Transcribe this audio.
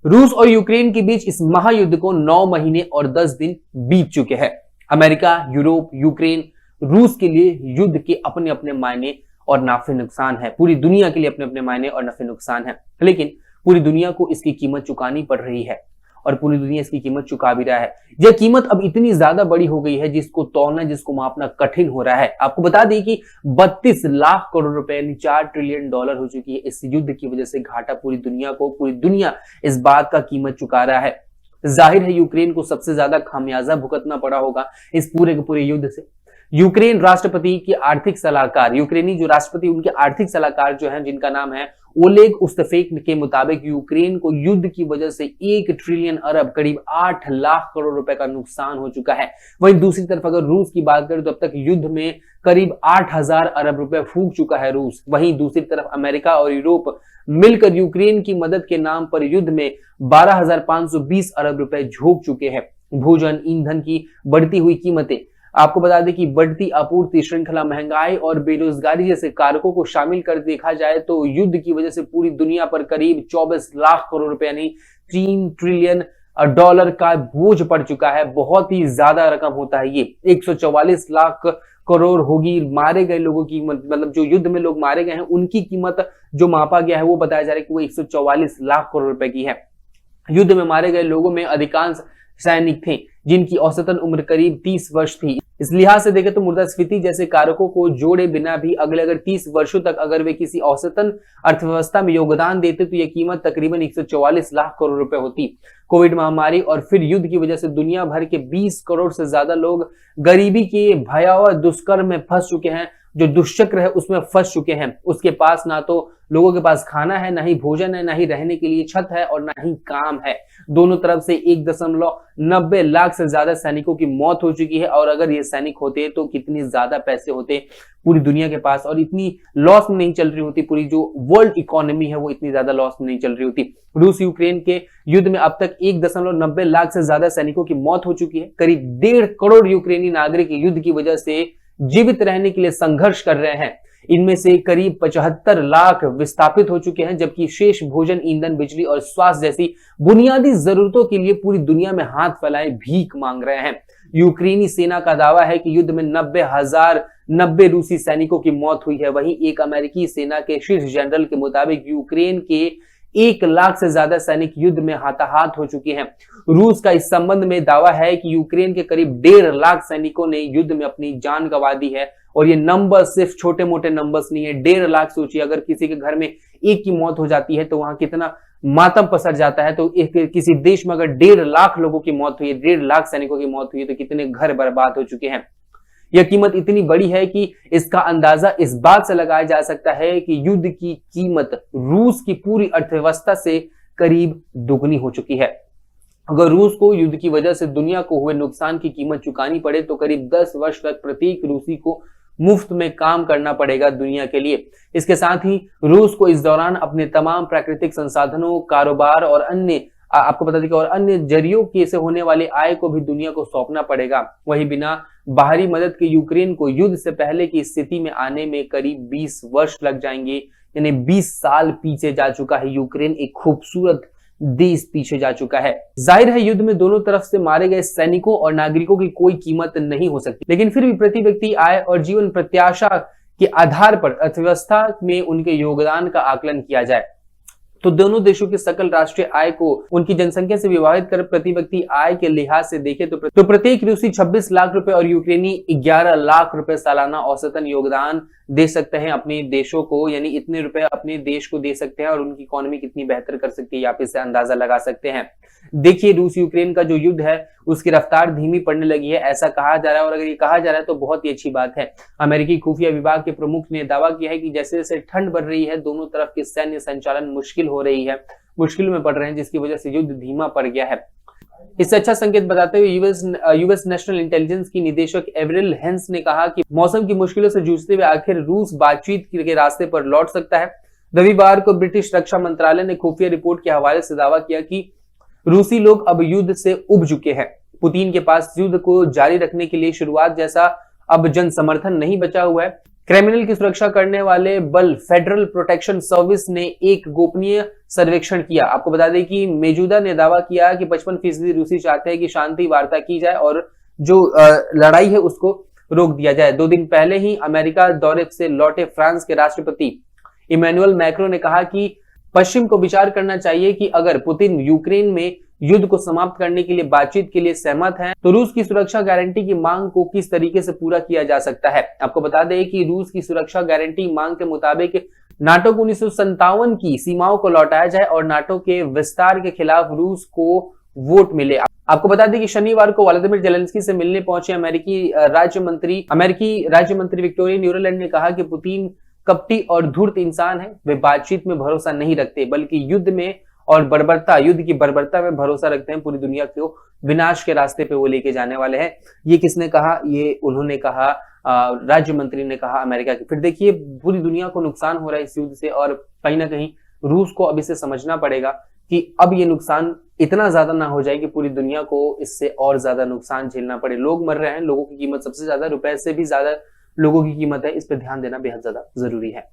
रूस और यूक्रेन के बीच इस महायुद्ध को 9 महीने और 10 दिन बीत चुके हैं। अमेरिका, यूरोप, यूक्रेन, रूस के लिए युद्ध के अपने अपने मायने और नाफे नुकसान है। पूरी दुनिया के लिए अपने अपने मायने और नफे नुकसान है, लेकिन पूरी दुनिया को इसकी कीमत चुकानी पड़ रही है और पूरी दुनिया इसकी कीमत चुका भी रहा है। यह कीमत अब इतनी ज्यादा बड़ी हो गई है जिसको तौलना, जिसको मापना कठिन हो रहा है। आपको बता दें कि 32 लाख करोड़ रुपए यानी $4 ट्रिलियन हो चुकी है इस युद्ध की वजह से घाटा पूरी दुनिया को। पूरी दुनिया इस बात का कीमत चुका रहा है। जाहिर है यूक्रेन को सबसे ज्यादा खामियाजा भुगतना पड़ा होगा इस पूरे के पूरे युद्ध से। यूक्रेन राष्ट्रपति के आर्थिक सलाहकार, यूक्रेनी जो राष्ट्रपति उनके आर्थिक सलाहकार जो हैं, जिनका नाम है ओलेग उस्तफेक के मुताबिक यूक्रेन को युद्ध की वजह से 1 ट्रिलियन अरब करीब 8 लाख करोड़ रुपए का नुकसान हो चुका है। वहीं दूसरी तरफ अगर रूस की बात करें तो अब तक युद्ध में करीब 8,000 अरब रुपए फूंक चुका है रूस। वहीं दूसरी तरफ अमेरिका और यूरोप मिलकर यूक्रेन की मदद के नाम पर युद्ध में 12,520 अरब रुपए झोंक चुके हैं। भोजन, ईंधन की बढ़ती हुई कीमतें, आपको बता दें कि बढ़ती आपूर्ति श्रृंखला, महंगाई और बेरोजगारी जैसे कारकों को शामिल कर देखा जाए तो युद्ध की वजह से पूरी दुनिया पर करीब 24 लाख करोड़ रुपए यानी $3 ट्रिलियन का बोझ पड़ चुका है। बहुत ही ज्यादा रकम होता है ये। 144 लाख करोड़ होगी मारे गए लोगों की, मतलब जो युद्ध में लोग मारे गए हैं उनकी कीमत जो मापा गया है वो बताया जा रहा है कि वो 144 लाख करोड़ रुपए की है। युद्ध में मारे गए लोगों में अधिकांश सैनिक थे जिनकी औसतन उम्र करीब 30 वर्ष थी। इस लिहाज से देखें तो मुद्रास्फीति जैसे कारकों को जोड़े बिना भी अगले 30 वर्षों तक अगर वे किसी औसतन अर्थव्यवस्था में योगदान देते तो यह कीमत तकरीबन 144 लाख करोड़ रुपए होती। कोविड महामारी और फिर युद्ध की वजह से दुनिया भर के 20 करोड़ से ज्यादा लोग गरीबी के भयावह दुष्कर्म में फंस चुके हैं, जो दुष्चक्र है उसमें फंस चुके हैं। उसके पास ना तो लोगों के पास खाना है, ना ही भोजन है, ना ही रहने के लिए छत है और ना ही काम है। दोनों तरफ से 1.90 लाख से ज्यादा सैनिकों की मौत हो चुकी है। और अगर ये सैनिक होते तो कितनी ज्यादा पैसे होते पूरी दुनिया के पास और इतनी लॉस में नहीं चल रही होती। पूरी जो वर्ल्ड इकोनॉमी है वो इतनी ज्यादा लॉस में नहीं चल रही होती। रूस यूक्रेन के युद्ध में अब तक 1.90 लाख से ज्यादा सैनिकों की मौत हो चुकी है। करीब 1.5 करोड़ यूक्रेनी नागरिक युद्ध की वजह से जीवित रहने के लिए संघर्ष कर रहे हैं। इनमें से करीब 75 लाख विस्थापित हो चुके हैं, जबकि शेष भोजन, ईंधन, बिजली और स्वास्थ्य जैसी बुनियादी जरूरतों के लिए पूरी दुनिया में हाथ फैलाए भीख मांग रहे हैं। यूक्रेनी सेना का दावा है कि युद्ध में 90 रूसी सैनिकों की मौत हुई है। वहीं एक अमेरिकी सेना के शीर्ष जनरल के मुताबिक यूक्रेन के 1 लाख से ज्यादा सैनिक युद्ध में हाथाहाथ हो चुके हैं। रूस का इस संबंध में दावा है कि यूक्रेन के करीब 1.5 लाख सैनिकों ने युद्ध में अपनी जान गंवा दी है। और ये नंबर सिर्फ छोटे मोटे नंबर्स नहीं है। 1.5 लाख सोचिए, अगर किसी के घर में एक की मौत हो जाती है तो वहां कितना मातम पसर जाता है। तो किसी देश में अगर 1.5 लाख लोगों की मौत हुई है, 1.5 लाख सैनिकों की मौत हुई है तो कितने घर बर्बाद हो चुके हैं। यह कीमत इतनी बड़ी है कि इसका अंदाजा इस बात से लगाया जा सकता है कि युद्ध की कीमत रूस की पूरी अर्थव्यवस्था से करीब दुगनी हो चुकी है। अगर रूस को युद्ध की वजह से दुनिया को हुए नुकसान की कीमत चुकानी पड़े तो करीब 10 वर्ष तक प्रत्येक रूसी को मुफ्त में काम करना पड़ेगा दुनिया के लिए। इसके साथ ही रूस को इस दौरान अपने तमाम प्राकृतिक संसाधनों, कारोबार और अन्य, आपको बता दें कि और अन्य जरियों के से होने वाली आय को भी दुनिया को सौंपना पड़ेगा। वही बिना बाहरी मदद के यूक्रेन को युद्ध से पहले की स्थिति में आने में करीब 20 वर्ष लग जाएंगे। यानी 20 साल पीछे जा चुका है यूक्रेन, एक खूबसूरत देश पीछे जा चुका है। जाहिर है युद्ध में दोनों तरफ से मारे गए सैनिकों और नागरिकों की कोई कीमत नहीं हो सकती, लेकिन फिर भी प्रति व्यक्ति आय और जीवन प्रत्याशा के आधार पर अर्थव्यवस्था में उनके योगदान का आकलन किया जाए तो दोनों देशों की सकल राष्ट्रीय आय को उनकी जनसंख्या से विभाजित कर प्रति व्यक्ति आय के लिहाज से देखें तो प्रत्येक रूसी 26 लाख रुपए और यूक्रेनी 11 लाख रुपए सालाना औसतन योगदान दे सकते हैं अपने देशों को। यानी इतने रुपए अपने देश को दे सकते हैं और उनकी इकोनॉमी कितनी बेहतर कर सकती है आप इससे अंदाजा लगा सकते हैं। देखिए रूस यूक्रेन का जो युद्ध है उसकी रफ्तार धीमी पड़ने लगी है, ऐसा कहा जा रहा है। और अगर ये कहा जा रहा है तो बहुत ही अच्छी बात है। अमेरिकी खुफिया विभाग के प्रमुख ने दावा किया है कि जैसे जैसे ठंड बढ़ रही है दोनों तरफ की सैन्य संचालन मुश्किल हो रही है, मुश्किल में पड़ रहे हैं, जिसकी वजह से युद्ध धीमा पड़ गया है। इससे अच्छा संकेत बताते हुए यूएस नेशनल इंटेलिजेंस की निदेशक एवरिल हेंस ने कहा कि मौसम की मुश्किलों से जूझते हुए आखिर रूस बातचीत के रास्ते पर लौट सकता है। रविवार को ब्रिटिश रक्षा मंत्रालय ने खुफिया रिपोर्ट के हवाले से दावा किया कि रूसी लोग अब युद्ध से उब चुके हैं। पुतिन के पास युद्ध को जारी रखने के लिए शुरुआत जैसा अब जन समर्थन नहीं बचा हुआ है। क्रिमिनल की सुरक्षा करने वाले बल फेडरल प्रोटेक्शन सर्विस ने एक गोपनीय सर्वेक्षण किया। आपको बता दें कि मेजूदा ने दावा किया कि 55% रूसी चाहते हैं कि शांति वार्ता की जाए और जो लड़ाई है उसको रोक दिया जाए। 2 दिन पहले ही अमेरिका दौरे से लौटे फ्रांस के राष्ट्रपति इमैनुअल मैक्रों ने कहा कि पश्चिम को विचार करना चाहिए कि अगर पुतिन यूक्रेन में युद्ध को समाप्त करने के लिए बातचीत के लिए सहमत हैं, तो रूस की सुरक्षा गारंटी की मांग को किस तरीके से पूरा किया जा सकता है। आपको बता दें कि रूस की सुरक्षा गारंटी मांग के मुताबिक नाटो को 1957 की सीमाओं को लौटाया जाए और नाटो के विस्तार के खिलाफ रूस को वोट मिले। आपको बता दें कि शनिवार को व्लादिमीर जेलेंस्की से मिलने पहुंचे अमेरिकी राज्य मंत्री विक्टोरिया न्यूलैंड ने कहा कि पुतिन कपटी और धूर्त इंसान है। वे बातचीत में भरोसा नहीं रखते, बल्कि युद्ध में और युद्ध की बर्बरता में भरोसा रखते हैं। पूरी दुनिया को विनाश के रास्ते पे वो लेके जाने वाले हैं। ये किसने कहा? ये उन्होंने कहा, राज्य मंत्री ने कहा अमेरिका के। फिर देखिए पूरी दुनिया को नुकसान हो रहा है इस युद्ध से और कहीं ना कहीं रूस को अब इसे समझना पड़ेगा कि अब ये नुकसान इतना ज्यादा ना हो जाए कि पूरी दुनिया को इससे और ज्यादा नुकसान झेलना पड़े। लोग मर रहे हैं, लोगों की कीमत सबसे ज्यादा, रुपए से भी ज्यादा लोगों की कीमत है। इस पर ध्यान देना बेहद ज्यादा जरूरी है।